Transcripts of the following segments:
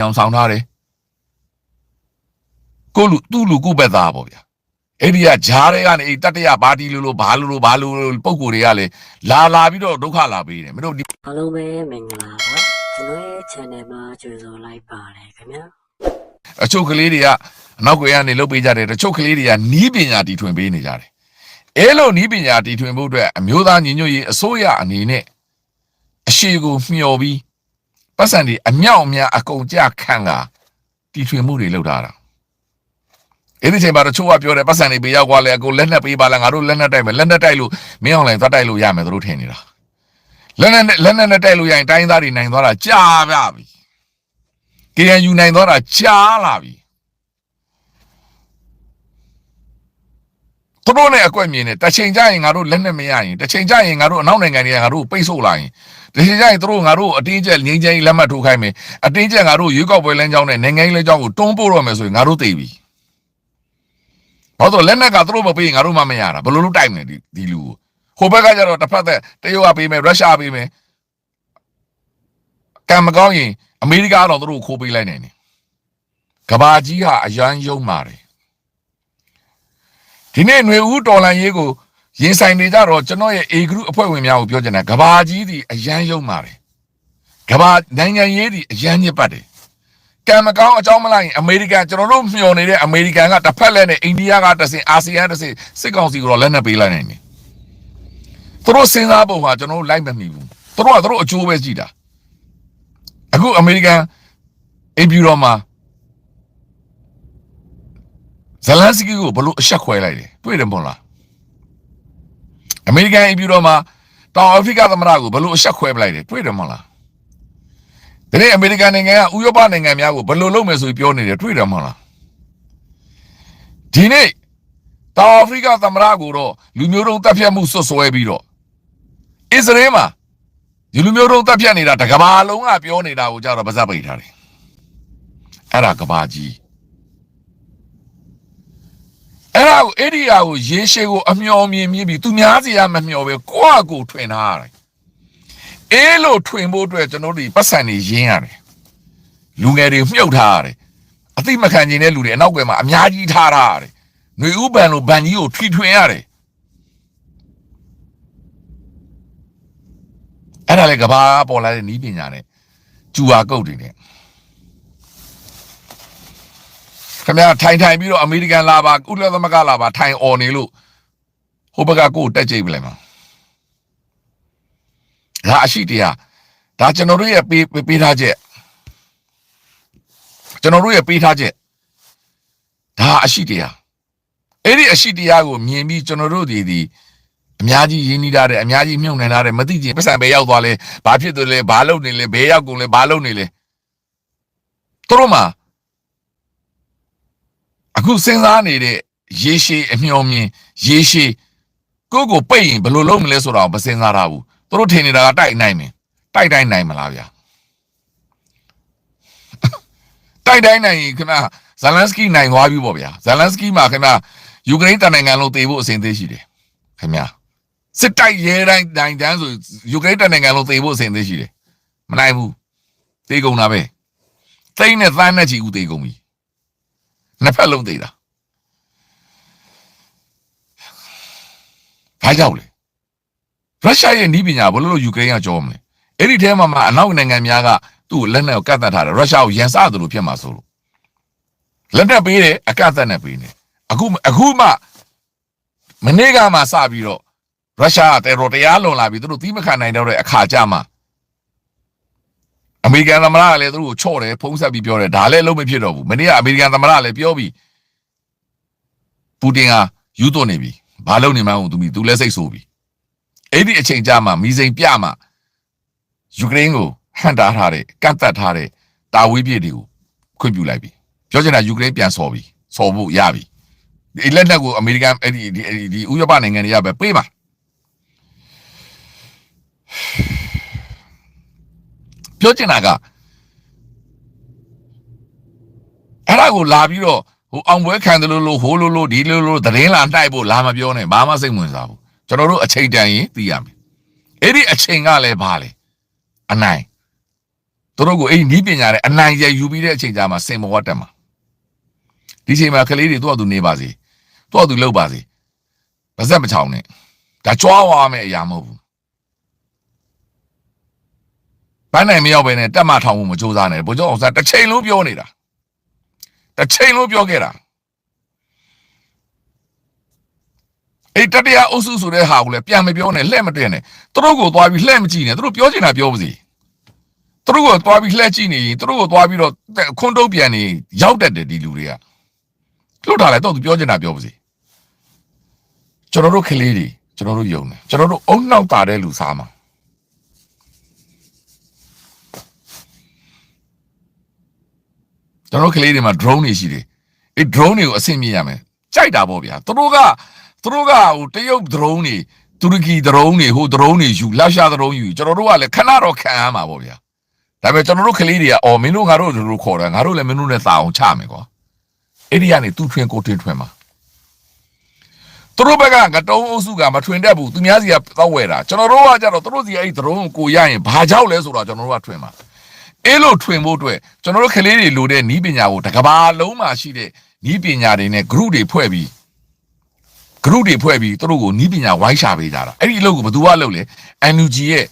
အောင်ဆောင်ထားတယ်ကိုလူသူ့လူကိုပဲသားပေါ့ဗျာအဲ့ဒီကဂျားတွေကနေတတရပါတီလို့ဘာလို့ပုံကိုယ်တွေကလည်းလာပြီးတော့ဒုက္ခလာပေးတယ်မင်းတို့အားလုံးပဲမင်္ဂလာပါကျွန်တော်ရဲ့ channel မှာကြိုဆိုလိုက်ပါတယ်ခင်ဗျာအချို့ကလေးတွေကအနောက်ကွယ်ကနေလုပ်ပေးကြတယ်တချို့ကလေးတွေကနီးပညာတီထွင်ပေးနေကြတယ်အဲ့လိုနီးပညာတီထွင်ဖို့အတွက်အမျိုးသားညီညွတ်ရေးအစိုးရအနေနဲ့အရှိကိုမျှော်ပြီးပတ်စံတွေအမြောက်အများအကုန်ကြခံကတီထွင်မှုတွေလုပ်ထားတာအဲ့ဒီချိန်မှာတချို့ကပြောတယ်ပတ်စံတွေပေးရောက်သွားလဲအကုန်လက်နဲ့ပေးပါလားငါတို့လက်နဲ့တိုက်မယ်လက်နဲ့တိုက်လို့မင်းအောင်လည်းသွားတိုက်လို့ရမယ်သူတို့ထင်နေတာလက်နဲ့တိုက်လို့ရရင်တိုင်းသားတွေနိုင်သွားတာကြာပြပြီ KNU နိုင်သွားတာကြာလာပြီသူတို့နဲ့အကွက်မြင်နေတချိန်ကျရင်ငါတို့လက်နဲ့မရရင်တချိန်ကျရင်ငါတို့အနောက်နိုင်ငံတွေကငါတို့ပိတ်ဆို့လာရင်တချိန်ကျရင်သူတို့ငါတို့အတင်းကျပ်ငိမ့်ချင်လက်မှတ်ထိုးခိုင်းမယ်အတင်းကျပ်ငါတို့ရွေးကောက်ပွဲလမ်းကြောင်းနဲ့နိုင်ငံရေးလမ်းကြောင်းကိုတွန်းပို့တော့မယ်ဆိုရင်ငါတို့သိပြီဘာလို့လက်နဲ့ကသူတို့မပေးရင်ငါတို့မှမရတာဘယ်လိုလုပ်တိုက်မလဲဒီလူကိုဟိုဘက်ကကျတော့တစ်ဖက်သက်တရုတ်ကပေးမယ်ရုရှားပေးမယ်ကံမကောင်းရင်အမေရိကတော့သူတို့ခိုးပေးလိုက်နိုင်တယ်ကဘာကြီးဟာအရန်ယုံမာတယ်ဒီနေ့ຫນွေဦးတော်လန်ရေးကိုရင်ဆိုင်နေကြတော့ကျွန်တော်ရဲ့ A group အဖွဲ့ဝင်များကိုပြောချင်တယ်ကဘာကြီးဒီအရန်ယုံမာတယ်ကဘာနိုင်ငံရေးဒီအရန်ညစ်ပတ်တယ်ကံမကောင်းအကြောင်းမလိုက်ရင်အမေရိကန်ကျွန်တော်တို့မျှော်နေတဲ့အမေရိကန်ကတစ်ဖက်လက်နဲ့အိန္ဒိယကတစ်ဆင့်အာဆီယံတစ်ဆင့်စစ်ကောင်စီကိုတော့လက်နဲ့ပေးလိုက်နိုင်တယ်သူတို့စဉ်းစားပုံကကျွန်တော်တို့လိုက်မမီဘူးသူတို့ကသူတို့အကျိုးပဲကြည့်တာအခုအမေရိကန်အိမ်ဖြူတော်မှာဇလန်စကီကိုဘလို့အဆက်ခွဲလိုက်တယ်တွေ့တယ်မဟုတ်လားအမေရိကန်အိမ်ဖြူတော်မှာတောင်အာဖရိကသမ္မတကိုဘလို့အဆက်ခွဲပလိုက်တယ်တွေ့တယ်မဟုတ်လားဒီနေ့အမေရိကန်နိုင်ငံကဥရောပနိုင်ငံများကိုဘလို့လုပ်မယ်ဆိုပြီးပြောနေတယ်တွေ့တယ်မဟုတ်လားဒီနေ့တောင်အာဖရိကသမ္မတကိုတော့လူမျိုးတုံးတပ်ဖြတ်မှုဆွဆွဲပြီးတော့အစ္စရေးမှာဒီလူမျိုးတုံးတပ်ဖြတ်နေတာတကဘာလုံးကပြောနေတာကိုကြတော့ပါဇက်ပိတ်ထားတယ်အဲ့ဒါကဘာကြီးအဲ့ဒါကိုအဲ့ဒီဟာကိုရေရှည်ကိုအမျော်မြင်ပြီးသူများစီကမမျော်ပဲကိုယ့်အကိုထွင်ထားရတယ်အေးလို့ထွင်ဖို့အတွက်ကျွန်တော်တို့ပတ်စံနေရင်းရတယ်လူငယ်တွေမြုပ်ထားရတယ်အသိမခံကျင်တဲ့လူတွေအနောက်ကွယ်မှာအများကြီးထားရတယ်ຫນွေဥပန်လိုဗန်ကြီးကိုထွင်ရတယ်အဲ့ဒါလေကဘာပေါ်လာတဲ့နီးပညာနဲ့ကျူဟာကုတ်တွေနဲ့ခင်ဗျာထိုင်ပြီးတော့အမေရိကန်လာပါဥရောသမဂ္ဂလာပါထိုင်អော်နေလို့ဟိုဘက်ကကိုတက်ကြိတ်ပလိုက်မှာဒါအရှိတရားဒါကျွန်တော်တို့ရဲ့ပေးထားချက်ကျွန်တော်တို့ရဲ့ပေးထားချက်ဒါအရှိတရားအဲ့ဒီအရှိတရားကိုမြင်ပြီးကျွန်တော်တို့ဒီအများကြီးရင်းနှီးထားတယ်အများကြီးမြုံနှံထားတယ်မသိချင်ပတ်စံပဲရောက်သွားလဲဘာဖြစ်တယ်လဲဘာလုပ်နေလဲဘဲရောက်ကုန်လဲဘာလုပ်နေလဲသူတို့မှာအခုစဉ်းစားနေတဲ့ရေရှည်အမျှော်မြင်ရေရှည်ကိုပိတ်ရင်ဘယ်လိုလုပ်မလဲဆိုတာကိုမစဉ်းစားရဘူးသူတို့ထင်နေတာကတိုက်နိုင်မယ်တိုက်တိုင်းနိုင်မလားဗျာတိုက်တိုင်းနိုင်ရင်ခင်ဗျာဇလန်စကီနိုင်သွားပြီပေါ့ဗျာဇလန်စကီမှာခင်ဗျာယူကရိန်းတနိုင်ငံလုံးတေဖို့အစဉ်သေးရှိတယ်ခင်ဗျာစစ်တိုက်ရဲတိုင်းနိုင်တန်းဆိုယူကရိန်းတနိုင်ငံလုံးတေဖို့အစဉ်သေးရှိတယ်မနိုင်ဘူးတေကုန်တာပဲသိန်းနဲ့သန်းနဲ့ချီဦးတေကုန်ပြီနှစ်ဖက်လုံးသေးတာဘာကြောက်လဲရုရှားရဲ့နီးပညာဘယ်လိုယူကရိန်းကကြောမလဲအဲ့ဒီထဲမှာအနောက်နိုင်ငံများကသူ့ကိုလက်နဲ့ကတ်သက်ထားတယ်ရုရှားကိုရန်စသလိုဖြစ်မှာဆိုလို့လက်နဲ့ပေးတယ်အကတ်သက်နဲ့ပေးတယ်အခုမှမနေ့ကမှစပြီးတော့ရုရှားကတေရိုတရားလွန်လာပြီးသူတို့သီးမခံနိုင်တော့တဲ့အခါကြမှာအမေရိကန်သမ္မတကလည်းသူတို့ကိုချော့တယ်ဖုံးဆက်ပြီးပြောတယ်ဒါလည်းလုံးမဖြစ်တော့ဘူးမနေ့ကအမေရိကန်သမ္မတလည်းပြောပြီးပူတင်ကယူသွနေပြီဘာလုပ်နေမှန်းသူလည်းစိတ်ဆိုးပြီအဲ့ဒီအချိန်ကြာမှမီစိန်ပြမှယူကရိန်းကိုဟန်တာထားတဲ့ကန့်သက်ထားတဲ့တာဝေးပြည့်တွေကိုခွင့်ပြုလိုက်ပြီပြောချင်တာယူကရိန်းပြန်ဆော်ပြီဆော်ဖို့ရပြီဒီလက်နက်ကိုအမေရိကန်အဲ့ဒီဥရောပနိုင်ငံတွေကပဲပေးပါပြောချင်တာကအဲ့ဒါကိုလာပြီးတော့ဟိုအောင်ပွဲခံတယ်လို့ဟိုလိုဒီလိုသတင်းလာတိုက်ဖို့လာမပြောနဲ့ဘာမှစိတ်ဝင်စားဘူးကျွန်တော်တို့အချိန်တန်ရင်သိရမယ်အဲ့ဒီအချိန်ကလည်းဘာလဲအနိုင်သူ တို့ကိုနီးပညာနဲ့အနိုင်ရယူပြီးတဲ့အချိန်ကြာမှာစင်မောတက်မှာဒီချိန်မှာကလေးတွေသူ့အတူနေပါစေသူ့အတူလှုပ်ပါစေပါဇက်မချောင်းနဲ့ဒါကြွားဝါမယ်အရာမဟုတ်ဘူးဘန်းနိုင်မရောက်ပဲနဲ့တက်မထောင်မှုမကြိုးစားနဲ့ဘိုးကျောင်းအောင်စားတစ်ချိန်လုံးပြောနေတာတစ်ချိန်လုံးပြောခဲ့တာတတရားအုပ်စုဆိုတဲ့ဟာကိုလည်းပြန်မပြောနဲ့လှဲ့မတွင်နဲ့သူတို့ကိုသွားပြီးလှဲ့မကြည့်နဲ့သူတို့ပြောချင်တာပြောပါစေသူတို့ကိုသွားပြီးလှဲ့ကြည့်နေရင်သူတို့ကိုသွားပြီးတော့ခွန်းတုပ်ပြန်နေရောက်တတ်တယ်ဒီလူတွေကလွတ်ထားလိုက်တော့သူပြောချင်တာပြောပါစေကျွန်တော်တို့ကလေးတွေကျွန်တော်တို့ယုံတယ်ကျွန်တော်တို့အုံနောက်တာတဲ့လူစားမှာကျွန်တော်ကလေးတွေမှာ drone တွေရှိတယ်drone တွေကိုအဆင့်မြင့်ရမယ်ကြိုက်တာပေါ့ဗျာသူတို့ကဟိုတရုတ် drone တွေတူရကီ drone တွေဟို drone တွေယူလာရှာ drone ယူကျွန်တော်တို့ကလည်းခဏတော့ခံရမှာပေါ့ဗျာဒါပေမဲ့ကျွန်တော်တို့ကလေးတွေကမင်းတို့ငါတို့တို့ခေါ်တယ်ငါတို့လည်းမင်းတို့နဲ့သာအောင်ချမယ်ကွာအဲ့ဒီကနေသူ့ထွင်ကိုထွင်မှာသူတို့ဘက်ကငတုံးအုပ်စုကမထွင်တတ်ဘူးသူများစီကတောက်ဝဲတာကျွန်တော်တို့ကကြတော့သူတို့စီအဲ့ drone ကိုရရင်ဘာကြောက်လဲဆိုတော့ကျွန်တော်တို့ကထွင်မှာလို့ထွင်ဖို့အတွက်ကျွန်တော်တို့ကလေးတွေလိုတဲ့နီးပညာကိုတစ်ကဘာလုံးမှာရှိတဲ့နီးပညာတွေနဲ့ group တွေဖွဲ့ပြီးသူတို့ကိုနီးပညာဝိုင်းရှာပေးကြတာအဲ့ဒီအလုပ်ကိုဘယ်သူကလုပ်လဲ NUG ရဲ့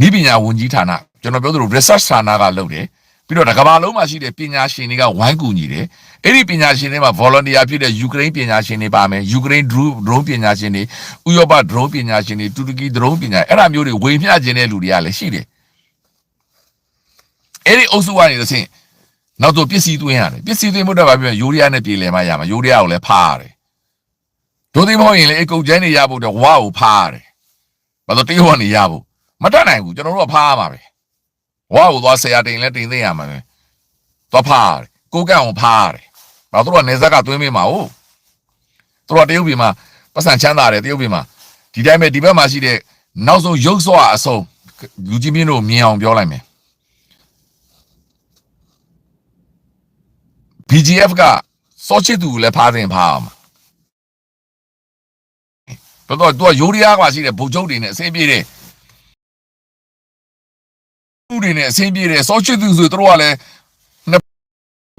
နီးပညာဝန်ကြီးဌာနကျွန်တော်ပြောသလို research ဌာနကလုပ်တယ်ပြီးတော့တစ်ကဘာလုံးမှာရှိတဲ့ပညာရှင်တွေကဝိုင်းကူညီတယ်အဲ့ဒီပညာရှင်တွေမှာ volunteer ဖြစ်တဲ့ယူကရိန်းပညာရှင်တွေပါမယ်ယူကရိန်း drone ပညာရှင်တွေဥရောပ drone ပညာရှင်တွေတူရကီ drone ပညာအဲ့ဒါမျိုးတွေဝေမျှခြင်းတဲ့လူတွေကလည်းရှိတယ်အဲ့ဒီအုပ်စုကနေတစ်ဆင့်နောက်တော့ပစ္စည်းသွင်းရတယ်ပစ္စည်းသွင်းဖို့တော့ဗာပြောယူရီးယားနဲ့ပြည်လည်မှရမှာယူရီးယားကိုလည်းဖားရတယ်ဒိုသိမဟုတ်ရင်လည်းအကုတ်ကျန်းနေရဖို့တော့ဝါကိုဖားရတယ်ဘာလို့တရုတ်ကနေရဖို့မတတ်နိုင်ဘူးကျွန်တော်တို့ကဖားရမှာပဲဝါကိုသွားဆရာတင်လဲတင်သိရမှာပဲသွားဖားရတယ်ကိုကန့်ကိုဖားရတယ်ဘာလို့တော့နေဇက်ကသွင်းပေးမှာဟုတ်သူတို့တရုတ်ပြည်မှာပတ်စံချမ်းသာတယ်တရုတ်ပြည်မှာဒီတိုင်းပဲဒီဘက်မှာရှိတဲ့နောက်ဆုံးရုပ်စွာအဆုံးလူကြီးမင်းတို့မြင်အောင်ပြောလိုက်မယ် BGF ကစောချစ်သူလည်းဖားတင်ဖားအောင်တော့သူကယူရီးယားကရှိတဲ့ဗိုလ်ချုပ်တွေနဲ့အဆင်ပြေတယ်သူတွေနဲ့အဆင်ပြေတယ်စောချစ်သူဆိုတို့ကလည်းနှစ်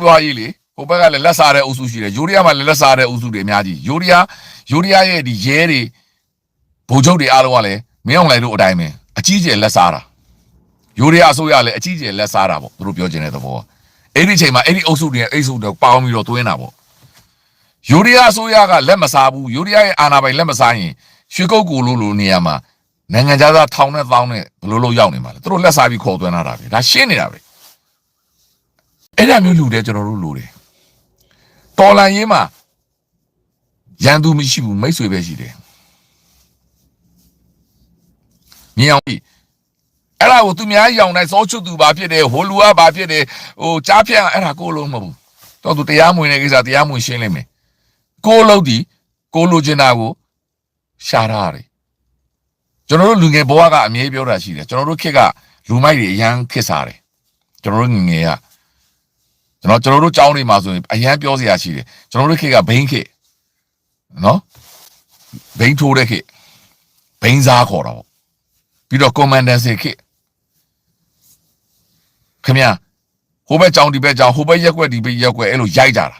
ပွားကြီးလေဟိုဘက်ကလည်းလက်စားတဲ့အုပ်စုရှိတယ်ယူရီးယားမှာလည်းလက်စားတဲ့အုပ်စုတွေအများကြီးယူရီးယားရဲ့ဒီရဲတွေဗိုလ်ချုပ်တွေအားလုံးကလည်းမင်းအောင်လိုက်တို့အတိုင်းပဲအကြီးကျယ်လက်စားတာယူရီးယားအစိုးရလည်းအကြီးကျယ်လက်စားတာပေါ့သူတို့ပြောချင်တဲ့သဘောအဲ့ဒီချိန်မှာအဲ့ဒီအုပ်စုတွေအိတ်စုတွေပေါင်းပြီးတော့သွင်းတာပေါ့ယူရီးယားအစိုးရကလက်မစားဘူးယူရီးယားရဲ့အာဏာပိုင်လက်မစားရင်ရွှေကုတ်ကိုလိုနေရာမှာနိုင်ငံခြားသားထောင်နဲ့တောင်းနဲ့ဘယ်လိုရောက်နေမှာလဲသူတို့လက်စားပြီးခေါ်သွင်းလာတာပဲဒါရှင်းနေတာပဲအဲ့ဒါမျိုးလူတွေကျွန်တော်တို့လူတွေတော်လန်ရေးမှာရန်သူမရှိဘူးမိတ်ဆွေပဲရှိတယ်မြင်အောင်ပြီအဲ့ဒါကိုသူများရောင်တိုင်းစောချွတ်သူဘာဖြစ်တယ်ဟိုလူကဘာဖြစ်တယ်ဟိုကြားဖြတ်အဲ့ဒါကိုလုံးမဟုတ်ဘူးတော့သူတရားမဝင်တဲ့ကိစ္စတရားမဝင်ရှင်းလိမ့်မယ်ကိုလုံးဒီကိုလိုချင်တာကိုရှာရတယ်ကျွန်တော်တို့လူငယ်ဘဝကအမြဲပြောတာရှိတယ်ကျွန်တော်တို့ခေတ်ကလူမိုက်တွေအရန်ခစ်စားတယ်ကျွန်တော်တို့ငယ်ကကျွန်တော်တို့ကြောင်းတွေမှာဆိုရင်အရန်ပြောစရာရှိတယ်ကျွန်တော်တို့ခေတ်ကဘိန်းခေတ်နော်ဘိန်းထိုးတဲ့ခေတ်ဘိန်းစားခေါ်တာပေါ့ပြီးတော့ commandancy ခေတ်ခင်ဗျာဟိုဘက်ကြောင်းဒီဘက်ကြောင်းဟိုဘက်ရက်ွက်ဒီဘက်ရက်ွက်အဲ့လိုရိုက်ကြတာ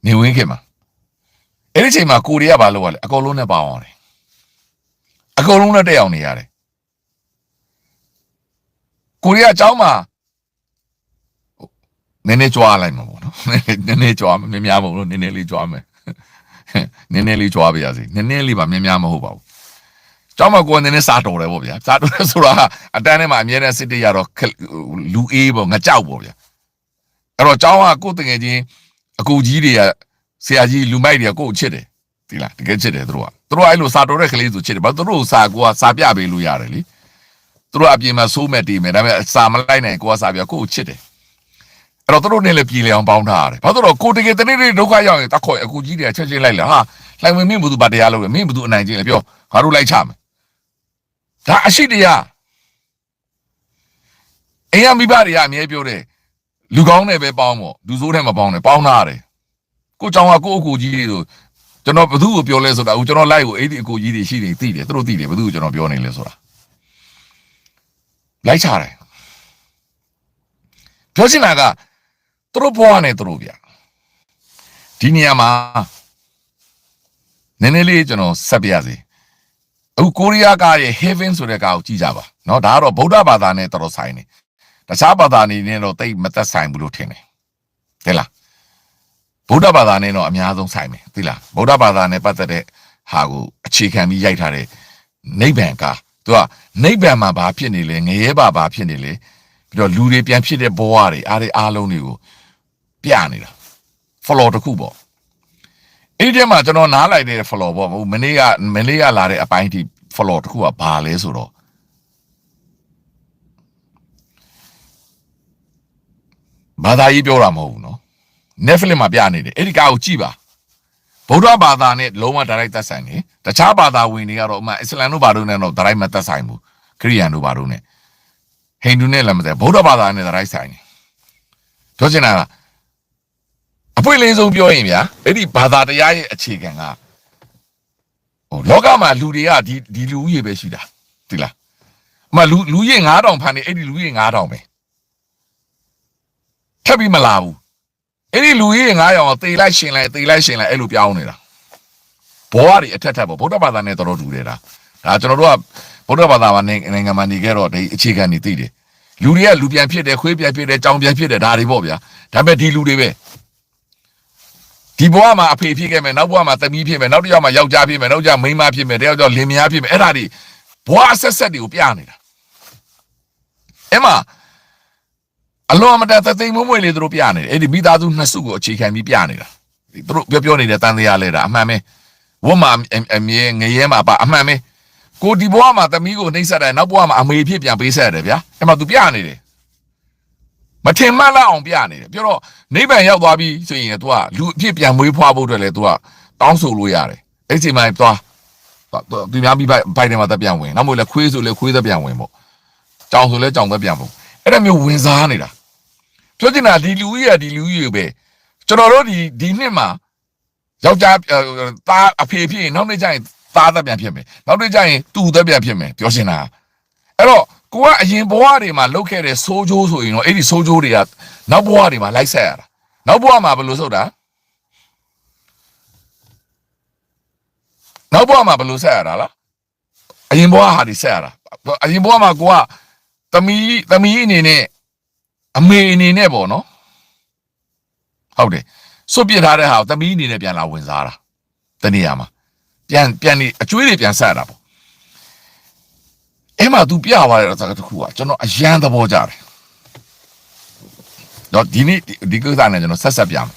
နေဝင်းခေတ်မှာအဲ့ဒီချိန်မှာကိုရီးယားဘာလုပ်ရလဲအကုန်လုံးနဲ့ပါအောင်တယ်အကုန်လုံးနဲ့တက်အောင်နေရတယ်ကိုရီးယားအကြောင်းမှာနည်းနည်းကြွားလိုက်မှာပေါ့နော်နည်းနည်းကြွားမများဘူးလို့နည်းနည်းလေးကြွားမယ်နည်းနည်းလေးကြွားပါရစေနည်းနည်းလေးပါများမဟုတ်ပါဘူးကျောင်းမှာကိုယ်နည်းနည်းစားတော်တယ်ပေါ့ဗျာစားတော်တယ်ဆိုတာအတန်းထဲမှာအမြဲတမ်းစစ်တေးရတော့လူအေးပေါ့ငကြောက်ပေါ့ဗျာအဲ့တော့ကျောင်းကကိုယ်တငယ်ချင်းအကူကြီးတွေကဆရာကြီးလူမိုက်တွေကကိုယ်ချစ်တယ်ဒီလားတကယ်ချစ်တယ်သူတို့ကအဲ့လိုစားတော်တဲ့ကလေးဆိုချစ်တယ်ဘာသူတို့စာကိုကစာပြပေးလို့ရတယ်လေသူတို့အပြင်မှာစိုးမဲ့တည်မယ်ဒါပေမဲ့စာမလိုက်နိုင်ကိုကစာပြကိုယ်ချစ်တယ်အဲ့တော့သူတို့နဲ့လည်းပြည်လေအောင်ပေါင်းထားရတယ်ဘာလို့တော့ကိုတကယ်တနေ့နေ့ဒုက္ခရောက်ရင်တခွေအကူကြီးတွေကချက်ချင်းလိုက်လာဟာလှိုင်ဝင်မင်းဘသူဘာတရားလုပ်လဲမင်းဘသူအနိုင်ကျင့်လဲပြောငါတို့လိုက်ချမယ်ဒါအရှိတရားအိမ်ကမိဘတွေကအမြဲပြောတယ်လူကောင်းနဲ့ပဲပေါင်းပေါ့လူဆိုးနဲ့မပေါင်းနဲ့ပေါင်းထားရတယ်ကိုကြောင်ကကိုအကူကြီးတွေဆိုကျွန်တော်ဘသူ့ကိုပြောလဲဆိုတာအခုကျွန်တော်လိုက်ကိုအဲ့ဒီအကူကြီးတွေရှိနေသိတယ်သူတို့သိတယ်ဘသူ့ကိုကျွန်တော်ပြောနေလဲဆိုတာ လိုက်ချတယ်ပြောချင်တာကသူတို့ဘဝနဲ့သူတို့ဗျဒီနေရာမှာနည်းနည်းလေးကျွန်တော်ဆက်ပြရစီအခုကိုရီးယားကရဲ့ Heaven ဆိုတဲ့ကားကိုကြည့်ကြပါเนาะဒါကတော့ဗုဒ္ဓဘာသာနဲ့တော်တော်ဆိုင်နေတခြားဘာသာနေနဲ့တော့တိတ်မသက်ဆိုင်ဘူးလို့ထင်တယ်သိလားဗုဒ္ဓဘာသာနဲ့တော့အများဆုံးဆိုင်မယ်သိလားဗုဒ္ဓဘာသာနဲ့ပတ်သက်တဲ့ဟာကိုအခြေခံပြီးရိုက်ထားတဲ့နိဗ္ဗာန်ကားသူကနိဗ္ဗာန်မှာဘာဖြစ်နေလဲငရဲဘာဖြစ်နေလဲပြီးတော့လူတွေပြန်ဖြစ်တဲ့ဘဝတွေအားလုံးတွေကိုပြနေတာ floor တစ်ခုပေါ့အဲ့ဒီမှာကျွန်တော်နားလိုက်တဲ့ floor ပေါ့မနေ့ကလာတဲ့အပိုင်းထိ floor တစ်ခုကဘာလဲဆိုတော့ဘာသာရေးပြောတာမဟုတ်ဘူးเนาะ Netflix မှာပြနေတယ်အဲ့ဒီကားကိုကြည့်ပါဗုဒ္ဓဘာသာနဲ့လုံးဝ direct သက်ဆိုင်နေတခြားဘာသာဝင်တွေကတော့အမှအစ္စလမ်တို့ဘာတို့နဲ့တော့ direct မသက်ဆိုင်ဘူးခရစ်ယာန်တို့ဘာတို့နဲ့ဟိန္ဒူနဲ့လည်းမသက်ဗုဒ္ဓဘာသာနဲ့ direct ဆိုင်နေပြောချင်တာကအပွင့်လင်းဆုံးပြောရင်ဗျာအဲ့ဒီဘာသာတရားရဲ့အခြေခံကလောကမှာလူတွေကဒီလူဦးရေပဲရှိတာသိလားအမှလူရေ9000ဖန်နေအဲ့ဒီလူရေ9000ပဲထပ်ပြီးမလာဘူးအဲ့ဒီလူကြီး900တေးလိုက်ရှင်လိုက်အဲ့လိုပြောင်းနေတာဘောရီအထက်ထပ်ပေါ့ဗုဒ္ဓဘာသာနဲ့တော်တော်တူတယ်ဒါကျွန်တော်တို့ကဗုဒ္ဓဘာသာမှာနိုင်ငံမှာနေခဲ့တော့ဒီအခြေခံနေသိတယ်လူတွေကလူပြန်ဖြစ်တယ်ခွေးပြန်ဖြစ်တယ်ကြောင်ပြန်ဖြစ်တယ်ဒါတွေပေါ့ဗျာဒါပေမဲ့ဒီလူတွေပဲဒီဘဝမှာအဖေဖြစ်ခဲ့မယ်နောက်ဘဝမှာသမီးဖြစ်မယ်နောက်တစ်ယောက်မှာယောက်ျားဖြစ်မယ်နောက်ကျမိန်းမဖြစ်မယ်တယောက်ကျလင်မယားဖြစ်မယ်အဲ့ဒါတွေဘဝဆက်တွေကိုပြနေတာအဲ့မှာအလုံးအမတန်သိမ့်မွေ့လေးသူတို့ပြနေတယ်အဲ့ဒီမိသားစုနှစ်စုကိုအခြေခံပြီးပြနေတာသူတို့ပြောနေတဲ့တန်တရားလဲတာအမှန်ပဲဝတ်မှာအမြဲငရဲမှာပါအမှန်ပဲကိုဒီဘဝမှာသမီးကိုနှိမ့်ဆက်တယ်နောက်ဘဝမှာအမေဖြစ်ပြန်ပေးဆက်တယ်ဗျာအဲ့မှာသူပြနေတယ်မထင်မှတ်လောက်အောင်ပြနေတယ်ပြောတော့နိဗ္ဗာန်ရောက်သွားပြီဆိုရင် तू ကလူအဖြစ်ပြန်မွေးဖွားဖို့အတွက်လဲ तू ကတောင်းဆိုလို့ရတယ်အဲ့ဒီမှာသွားသူများပြီးဘိုက်ထဲမှာတက်ပြန်ဝင်နောက်မို့လဲခွေးဆိုလဲခွေးသက်ပြန်ဝင်ပေါ့ကြောင်ဆိုလဲကြောင်သက်ပြန်ပေါ့အဲ့ဒါမျိုးဝင်စားနေတာပြောချင်တာဒီလူကြီးပဲကျွန်တော်တို့ဒီနှစ်မှာယောက်ျားသားအဖေဖြစ်ရင်နောက်နေ့ကျရင်သားသက်ပြန်ဖြစ်မယ်နောက်နေ့ကျရင်တူသက်ပြန်ဖြစ်မယ်ပြောချင်တာအဲ့တော့ကိုကအရင်ဘဝတွေမှာလုတ်ခဲ့တဲ့ဆိုးကျိုးဆိုရင်တော့အဲ့ဒီဆိုးကျိုးတွေကနောက်ဘဝတွေမှာလိုက်ဆက်ရတာနောက်ဘဝမှာဘယ်လိုဆုတ်တာနောက်ဘဝမှာဘယ်လိုဆက်ရတာလားအရင်ဘဝဟာဒီဆက်ရတာအရင်ဘဝမှာကိုကသမီးအနေနဲ့အမေအနေနဲ့ပေါ့နော်ဟုတ်တယ်စွတ်ပြစ်ထားတဲ့ဟာကိုသမီးအနေနဲ့ပြန်လာဝင်စားတာတနေ့ရမှာပြန်နေအကျွေးတွေပြန်ဆက်ရတာပေါ့အဲ့မှာ तू ပြသွားတဲ့တစ်ခုကကျွန်တော်အရန်သဘောကျတယ်တော့ဒီနေ့ဒီကိစ္စနဲ့ကျွန်တော်ဆက်ပြမယ်